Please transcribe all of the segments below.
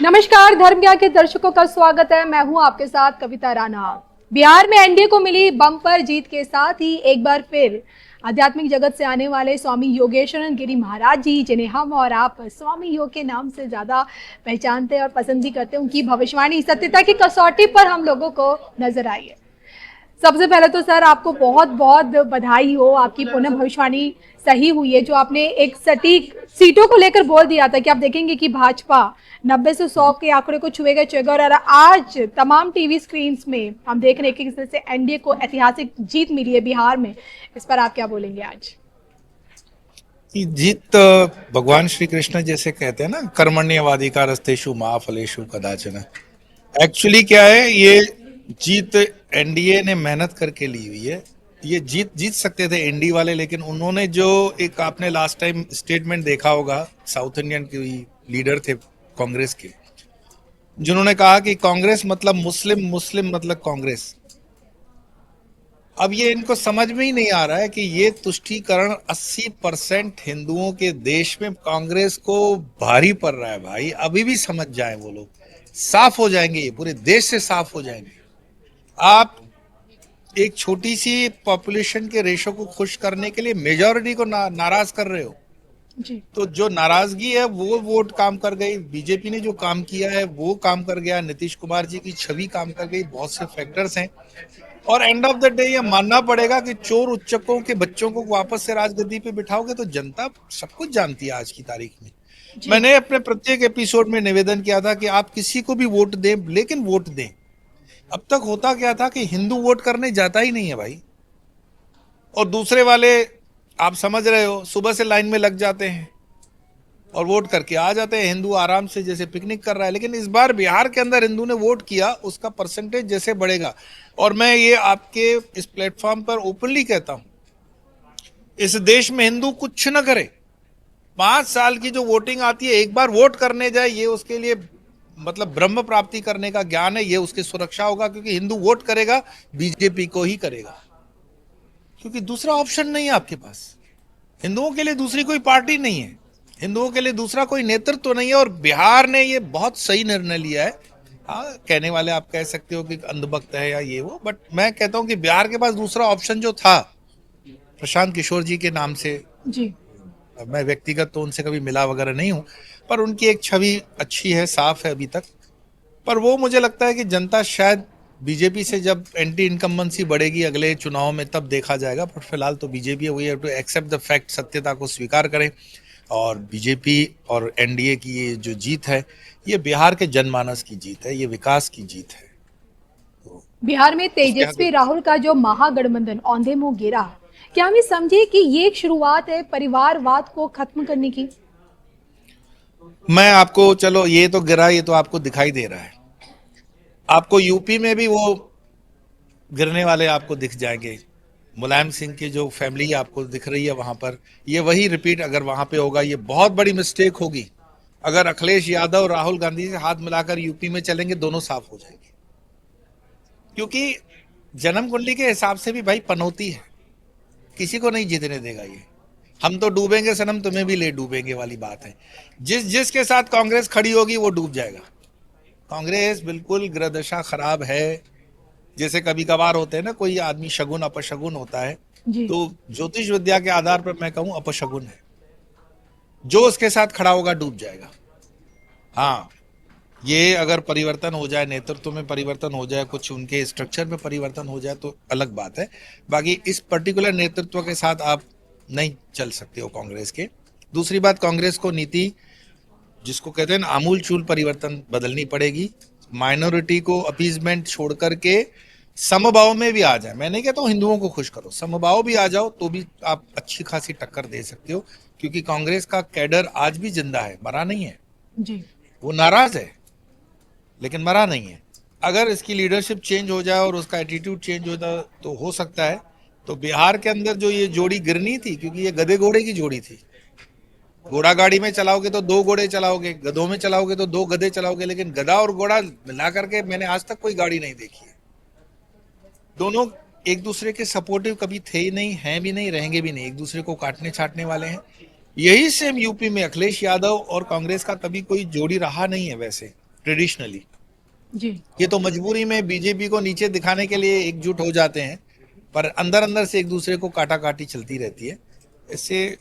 नमस्कार, धर्म ज्ञान के दर्शकों का स्वागत है। मैं हूं आपके साथ कविता राणा। बिहार में एनडीए को मिली बम्पर जीत के साथ ही एक बार फिर आध्यात्मिक जगत से आने वाले स्वामी योगेश्वरन गिरी महाराज जी, जिन्हें हम और आप स्वामी योग के नाम से ज्यादा पहचानते और पसंद भी करते हैं, उनकी भविष्यवाणी सत्यता की कसौटी पर हम लोगों को नजर आई है। सबसे पहले तो सर आपको बहुत बहुत बधाई हो, आपकी पुनः भविष्यवाणी सही हुई है। जो आपने एक सटीक सीटों को लेकर बोल दिया था कि आप देखेंगे कि भाजपा 90 से 100 के आंकड़े को छुएगा और आज तमाम टीवी स्क्रीन में हम देख रहे हैं कि किस तरह से एनडीए को ऐतिहासिक जीत मिली है बिहार में। इस पर आप क्या बोलेंगे आज? जीत भगवान श्री कृष्ण जैसे कहते हैं ना, कर्मण्यवाधिकारस्तेषु मा फलेषु कदाचन। एक्चुअली क्या है, ये जीत एनडीए ने मेहनत करके ली हुई है। ये जीत सकते थे एनडीए वाले, लेकिन उन्होंने जो एक आपने लास्ट टाइम स्टेटमेंट देखा होगा, साउथ इंडियन के लीडर थे कांग्रेस के, जिन्होंने कहा कि कांग्रेस मतलब मुस्लिम, मुस्लिम मतलब कांग्रेस। अब ये इनको समझ में ही नहीं आ रहा है कि ये तुष्टीकरण 80% हिंदुओं के देश में कांग्रेस को भारी पड़ रहा है भाई। अभी भी समझ जाएं वो लोग, साफ हो जाएंगे, ये पूरे देश से साफ हो जाएंगे। आप एक छोटी सी पॉपुलेशन के रेशो को खुश करने के लिए मेजॉरिटी को नाराज कर रहे हो जी। तो जो नाराजगी है वो वोट काम कर गई। बीजेपी ने जो काम किया है वो काम कर गया, नीतीश कुमार जी की छवि काम कर गई, बहुत से फैक्टर्स हैं। और एंड ऑफ द डे ये मानना पड़ेगा कि चोर उच्चकों के बच्चों को वापस से राजगद्दी पे बिठाओगे तो जनता सब कुछ जानती है आज की तारीख में। मैंने अपने प्रत्येक एपिसोड में निवेदन किया था कि आप किसी को भी वोट दें, लेकिन वोट दें। अब तक होता क्या था कि हिंदू वोट करने जाता ही नहीं है भाई, और दूसरे वाले आप समझ रहे हो सुबह से लाइन में लग जाते हैं और वोट करके आ जाते हैं। हिंदू आराम से जैसे पिकनिक कर रहा है। लेकिन इस बार बिहार के अंदर हिंदू ने वोट किया, उसका परसेंटेज जैसे बढ़ेगा, और मैं ये आपके इस प्लेटफॉर्म पर ओपनली कहता हूं, इस देश में हिंदू कुछ न करे, 5 साल की जो वोटिंग आती है, एक बार वोट करने जाए, ये उसके लिए मतलब ब्रह्म प्राप्ति करने का ज्ञान है, ये उसकी सुरक्षा होगा। क्योंकि हिंदू वोट करेगा बीजेपी को ही करेगा, क्योंकि दूसरा ऑप्शन नहीं है आपके पास। हिंदुओं के लिए दूसरी कोई पार्टी नहीं है, हिंदुओं के लिए दूसरा कोई नेतृत्व तो नहीं है। और बिहार ने ये बहुत सही निर्णय लिया है। हाँ, कहने वाले आप कह सकते हो कि अंधभक्त है या ये वो, बट मैं कहता हूं कि बिहार के पास दूसरा ऑप्शन जो था, प्रशांत किशोर जी के नाम से जी। मैं व्यक्तिगत तो उनसे कभी मिला वगैरह नहीं हूं, पर उनकी एक छवि अच्छी है, साफ है अभी तक। पर वो मुझे लगता है कि जनता शायद बीजेपी से जब एंटी इनकम्बेंसी बढ़ेगी अगले चुनाव में तब देखा जाएगा। पर फिलहाल तो BJP we have to accept the fact, सत्यता को स्वीकार करें। और बीजेपी और एनडीए की ये जो जीत है, ये बिहार के जनमानस की जीत है, ये विकास की जीत है। तो बिहार में तेजस्वी राहुल का जो महागठबंधन औंधे मुंह गिरा, क्या हम ये समझे कि ये एक शुरुआत है परिवारवाद को खत्म करने की? मैं आपको, चलो ये तो गिरा, ये तो आपको दिखाई दे रहा है। आपको यूपी में भी वो गिरने वाले आपको दिख जाएंगे। मुलायम सिंह की जो फैमिली आपको दिख रही है वहां पर, ये वही रिपीट अगर वहां पे होगा, ये बहुत बड़ी मिस्टेक होगी। अगर अखिलेश यादव राहुल गांधी से हाथ मिलाकर यूपी में चलेंगे, दोनों साफ हो जाएंगे। क्योंकि जन्म कुंडली के हिसाब से भी भाई पनौती है, किसी को नहीं जीतने देगा ये। हम तो डूबेंगे सनम, तुम्हें भी ले डूबेंगे वाली बात है। जिसके साथ कांग्रेस खड़ी होगी वो डूब जाएगा। कांग्रेस बिल्कुल ग्रहदशा खराब है। जैसे कभी कभार होते हैं ना, कोई आदमी शगुन अपशगुन होता है, तो ज्योतिष विद्या के आधार पर मैं कहूं अपशगुन है। जो उसके साथ खड़ा होगा डूब जाएगा। हाँ, ये अगर परिवर्तन हो जाए, नेतृत्व में परिवर्तन हो जाए, कुछ उनके स्ट्रक्चर में परिवर्तन हो जाए तो अलग बात है। बाकी इस पर्टिकुलर नेतृत्व के साथ आप नहीं चल सकते हो कांग्रेस के। दूसरी बात, कांग्रेस को नीति जिसको कहते हैं आमूल चूल परिवर्तन बदलनी पड़ेगी। माइनॉरिटी को अपीजमेंट छोड़ करके समभाव में भी आ जाए। मैं नहीं कहता हूँ हिंदुओं को खुश करो, समभाव भी आ जाओ तो भी आप अच्छी खासी टक्कर दे सकते हो। क्योंकि कांग्रेस का कैडर आज भी जिंदा है, मरा नहीं है। जी। वो नाराज है लेकिन मरा नहीं है। अगर इसकी लीडरशिप चेंज हो जाए और उसका एटीट्यूड चेंज हो जाए तो हो सकता है। तो बिहार के अंदर जो ये जोड़ी गिरनी थी, क्योंकि ये गधे घोड़े की जोड़ी थी, घोड़ा गाड़ी में चलाओगे तो दो घोड़े चलाओगे, गधों में चलाओगे तो दो गधे चलाओगे, लेकिन गधा और घोड़ा मिला करके मैंने आज तक कोई गाड़ी नहीं देखी है। दोनों एक दूसरे के सपोर्टिव कभी थे ही नहीं, हैं भी नहीं, रहेंगे भी नहीं, एक दूसरे को काटने छाटने वाले हैं। यही सेम यूपी में अखिलेश यादव और कांग्रेस का कभी कोई जोड़ी रहा नहीं है वैसे ट्रेडिशनली। जी। ये तो मजबूरी में बीजेपी को नीचे दिखाने के लिए एकजुट हो जाते हैं, पर अंदर अंदर से एक दूसरे को काटा काटी चलती रहती है। इससे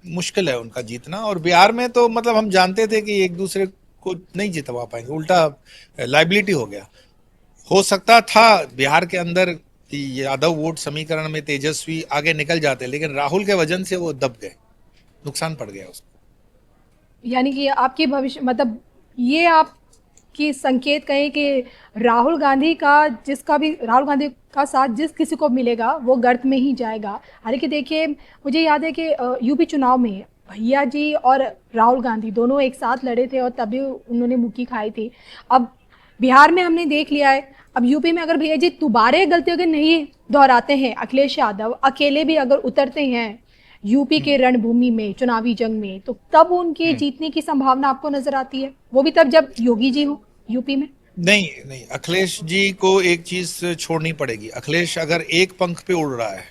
मुश्किल है उनका जीतना। और बिहार में तो मतलब हम जानते थे कि एक दूसरे को नहीं जितवा पाएंगे, उल्टा लाइबिलिटी हो गया। हो सकता था बिहार के अंदर कि यादव वोट समीकरण में तेजस्वी आगे निकल जाते, लेकिन राहुल के वजन से वो दब गए, नुकसान पड़ गया उसको। यानी कि आपकी भविष्य मतलब ये आपकी संकेत कहें कि राहुल गांधी का साथ जिस किसी को मिलेगा वो गर्त में ही जाएगा। हालांकि देखिए, मुझे याद है कि यूपी चुनाव में भैया जी और राहुल गांधी दोनों एक साथ लड़े थे और तभी उन्होंने मुक्की खाई थी। अब बिहार में हमने देख लिया है, अब यूपी में अगर भैया जी दोबारा गलतियों के नहीं दोहराते हैं, अखिलेश यादव अकेले भी अगर उतरते हैं यूपी के रणभूमि में चुनावी जंग में, तो तब उनके जीतने की संभावना आपको नजर आती है, वो भी तब जब योगी जी हो यूपी में? नहीं नहीं, अखिलेश जी को एक चीज छोड़नी पड़ेगी। अखिलेश अगर एक पंख पे उड़ रहा है,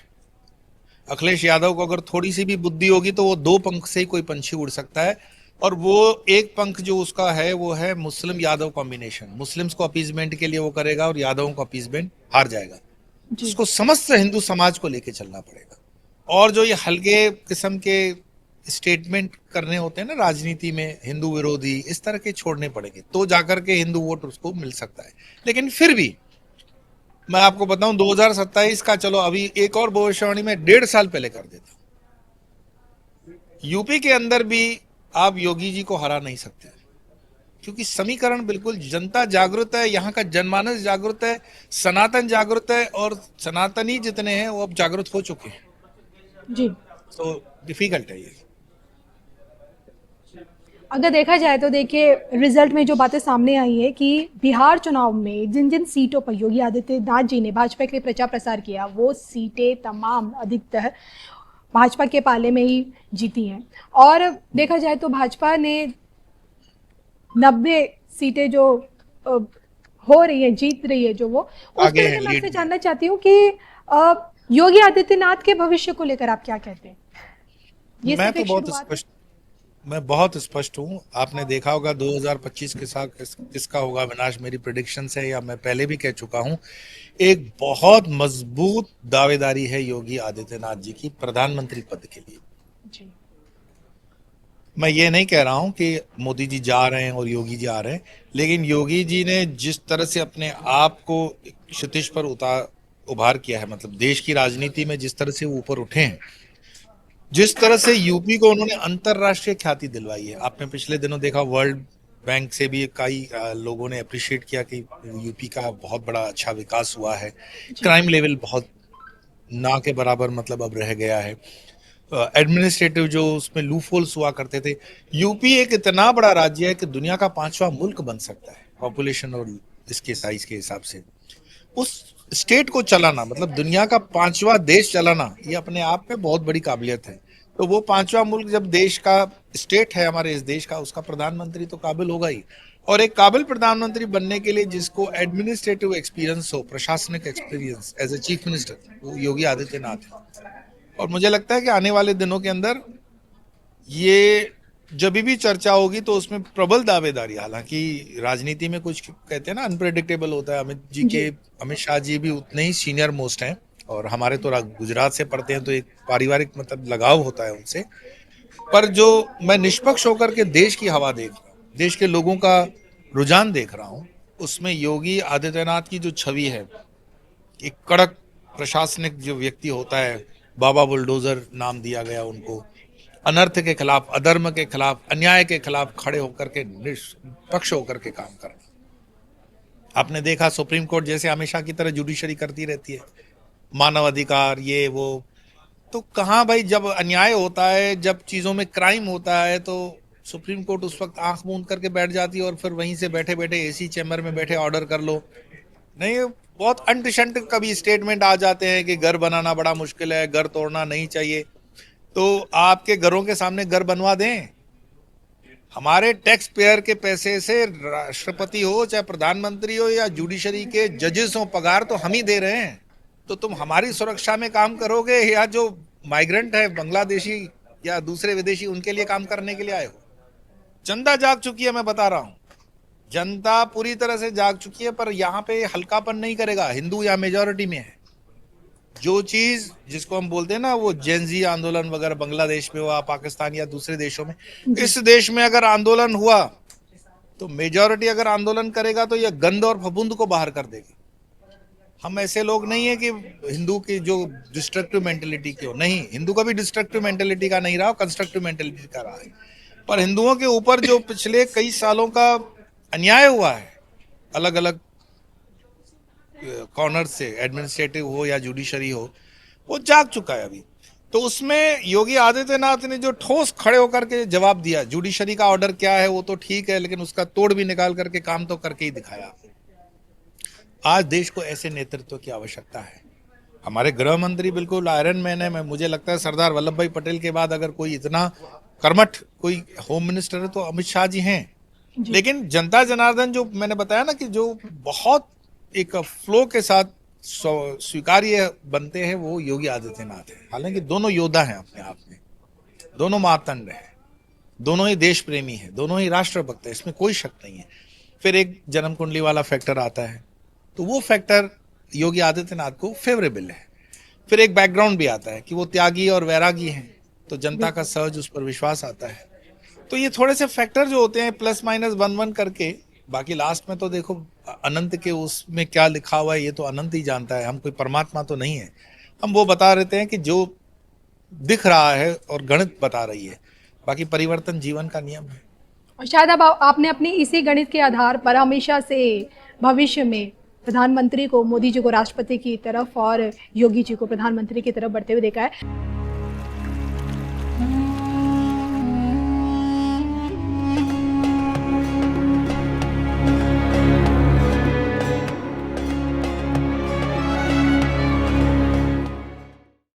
अखिलेश यादव को अगर थोड़ी सी भी बुद्धि होगी तो वो दो पंख से ही कोई पंछी उड़ सकता है। और वो एक पंख जो उसका है वो है मुस्लिम यादव कॉम्बिनेशन। मुस्लिम्स को अपीजमेंट के लिए वो करेगा और यादवों को अपीजमेंट हार जाएगा। जी। उसको समस्त हिंदू समाज को लेके चलना पड़ेगा। और जो ये हल्के किस्म के स्टेटमेंट करने होते हैं ना राजनीति में, हिंदू विरोधी, इस तरह के छोड़ने पड़ेंगे, तो जाकर के हिंदू वोट उसको मिल सकता है। लेकिन फिर भी मैं आपको बताऊं 2027 का, चलो अभी एक और भविष्यवाणी में 1.5 साल पहले कर देता हूं। यूपी के अंदर भी आप योगी जी को हरा नहीं सकते, क्योंकि समीकरण बिल्कुल, जनता जागरूक है, यहाँ का जनमानस जागरूक है, सनातन जागरूक है, और सनातनी जितने हैं वो अब जागरूक हो चुके हैं। जी। तो डिफिकल्ट है ये। अगर देखा जाए तो देखिए, रिजल्ट में जो बातें सामने आई है कि बिहार चुनाव में जिन जिन सीटों पर योगी आदित्यनाथ जी ने भाजपा के लिए प्रचार प्रसार किया, वो सीटें तमाम अधिकतर भाजपा के पाले में ही जीती हैं। और देखा जाए तो भाजपा ने 90 सीटें जो अ, हो रही है, जीत रही है, जो वो उसको आगे है, लेकर मैं लीड आपसे में। जानना चाहती हूँ कि योगी आदित्यनाथ के भविष्य को लेकर आप क्या कहते हैं? ये मैं सिर्फ तो एक बहुत शुरुआत है? स्पष्ट मैं बहुत स्पष्ट हूँ। आपने देखा होगा 2025 के साथ किसका होगा विनाश, मेरी प्रिडिक्शंस है, या मैं पहले भी कह चुका हूँ। एक बहुत मजबूत दावेदारी है योगी आदित्यनाथ जी की प्रधानमंत्री पद के लिए। जी। मैं ये नहीं कह रहा हूं कि मोदी जी जा रहे हैं और योगी जी आ रहे हैं, लेकिन योगी जी ने जिस तरह से अपने आप को क्षितिज पर उभार किया है, मतलब देश की राजनीति में जिस तरह से वो ऊपर उठे हैं, जिस तरह से यूपी को उन्होंने अंतरराष्ट्रीय ख्याति दिलवाई है। आपने पिछले दिनों देखा, वर्ल्ड बैंक से भी कई लोगों ने अप्रिशिएट किया कि यूपी का बहुत बड़ा अच्छा विकास हुआ है। जी। क्राइम लेवल बहुत ना के बराबर मतलब अब रह गया है। एडमिनिस्ट्रेटिव जो उसमें लूफहोल्स हुआ करते थे। यूपी एक इतना बड़ा राज्य है कि दुनिया का 5वां मुल्क बन सकता है पॉपुलेशन और इसके साइज के हिसाब से। उस स्टेट को चलाना, मतलब दुनिया का 5वां देश चलाना, ये अपने आप में बहुत बड़ी काबिलियत है। तो वो 5वां मुल्क जब देश का स्टेट है हमारे इस देश का, उसका प्रधानमंत्री तो काबिल होगा ही। और एक काबिल प्रधानमंत्री बनने के लिए जिसको एडमिनिस्ट्रेटिव एक्सपीरियंस हो, प्रशासनिक experience as a chief minister, वो योगी आदित्यनाथ है। और मुझे लगता है कि आने वाले दिनों के अंदर ये जब भी चर्चा होगी तो उसमें प्रबल दावेदारी, हालांकि राजनीति में कुछ कहते हैं ना अनप्रेडिक्टेबल होता है। जी। अमित शाह जी भी उतने ही सीनियर मोस्ट हैं, और हमारे तो गुजरात से पढ़ते हैं, तो एक पारिवारिक मतलब लगाव होता है उनसे। पर जो मैं निष्पक्ष होकर के देश की हवा देख रहा हूँ, देश के लोगों का रुझान देख रहा हूँ, उसमें योगी आदित्यनाथ की जो छवि है, एक कड़क प्रशासनिक जो व्यक्ति होता है, बाबा बुलडोजर नाम दिया गया उनको, अनर्थ के खिलाफ, अधर्म के खिलाफ, अन्याय के खिलाफ खड़े होकर के निष्पक्ष होकर के काम करना। आपने देखा सुप्रीम कोर्ट जैसे हमेशा की तरह जुडिशरी करती रहती है, मानव अधिकार ये वो, तो कहाँ भाई, जब अन्याय होता है, जब चीजों में क्राइम होता है, तो सुप्रीम कोर्ट उस वक्त आंख मूंद करके बैठ जाती और फिर वहीं से बैठे बैठे एसी चैम्बर में बैठे ऑर्डर कर लो। नहीं, बहुत अंट कभी स्टेटमेंट आ जाते हैं कि घर बनाना बड़ा मुश्किल है, घर तोड़ना नहीं चाहिए। तो आपके घरों के सामने घर बनवा दें। हमारे टैक्स पेयर के पैसे से राष्ट्रपति हो चाहे प्रधानमंत्री हो या जुडिशरी के जजेस हो, पगार तो हम ही दे रहे हैं। तो तुम हमारी सुरक्षा में काम करोगे या जो माइग्रेंट है बांग्लादेशी या दूसरे विदेशी उनके लिए काम करने के लिए आए हो? जनता जाग चुकी है, मैं बता रहा हूं। जनता पूरी तरह से जाग चुकी है, पर यहाँ पे हल्कापन नहीं करेगा। हिंदू या मेजोरिटी में है। जो चीज जिसको हम बोलते हैं ना, वो जेनजी आंदोलन वगैरह बांग्लादेश में हुआ, पाकिस्तान या दूसरे देशों में, इस देश में अगर आंदोलन हुआ तो मेजोरिटी अगर आंदोलन करेगा तो यह गंद और फफूंद को बाहर कर देगी। हम ऐसे लोग नहीं है कि हिंदू की जो डिस्ट्रक्टिव मेंटेलिटी की हो, नहीं, हिंदू का भी डिस्ट्रक्टिव मेंटेलिटी का नहीं रहा, कंस्ट्रक्टिव मेंटेलिटी का रहा है। पर हिंदुओं के ऊपर जो पिछले कई सालों का अन्याय हुआ है, अलग अलग कॉर्नर से, एडमिनिस्ट्रेटिव हो या जुडिशरी हो, वो जाग चुका है अभी। तो उसमें योगी आदित्यनाथ ने जो ठोस खड़े होकर के जवाब दिया, जुडिशरी का ऑर्डर क्या है वो तो ठीक है, लेकिन उसका तोड़ भी निकाल करके काम तो करके ही दिखाया। आज देश को ऐसे नेतृत्व की आवश्यकता है। हमारे गृह मंत्री बिल्कुल आयरन मैन है। मुझे लगता है सरदार वल्लभ भाई पटेल के बाद अगर कोई इतना कर्मठ कोई होम मिनिस्टर है तो अमित शाह जी हैं। लेकिन जनता जनार्दन जो मैंने बताया ना कि जो बहुत एक फ्लो के साथ स्वीकार्य बनते हैं, वो योगी आदित्यनाथ है। हालांकि दोनों योद्धा हैं अपने आप में, दोनों मातंड हैं, दोनों ही देश प्रेमी है, दोनों ही राष्ट्रभक्त है, इसमें कोई शक नहीं है। फिर एक जन्म कुंडली वाला फैक्टर आता है, तो वो फैक्टर योगी आदित्यनाथ को फेवरेबल है। फिर एक बैकग्राउंड भी आता है कि वो त्यागी और वैरागी हैं, तो जनता का सहज उस पर विश्वास आता है। तो ये थोड़े से फैक्टर जो होते हैं प्लस माइनस 1-1 करके, बाकी लास्ट में तो देखो अनंत के उसमें क्या लिखा हुआ है ये तो अनंत ही जानता है। हम कोई परमात्मा तो नहीं है। हम वो बता रहते हैं कि जो दिख रहा है और गणित बता रही है, बाकी परिवर्तन जीवन का नियम है। और शायद अब आपने अपनी इसी गणित के आधार पर हमेशा से भविष्य में प्रधानमंत्री को, मोदी जी को राष्ट्रपति की तरफ और योगी जी को प्रधानमंत्री की तरफ बढ़ते हुए देखा है।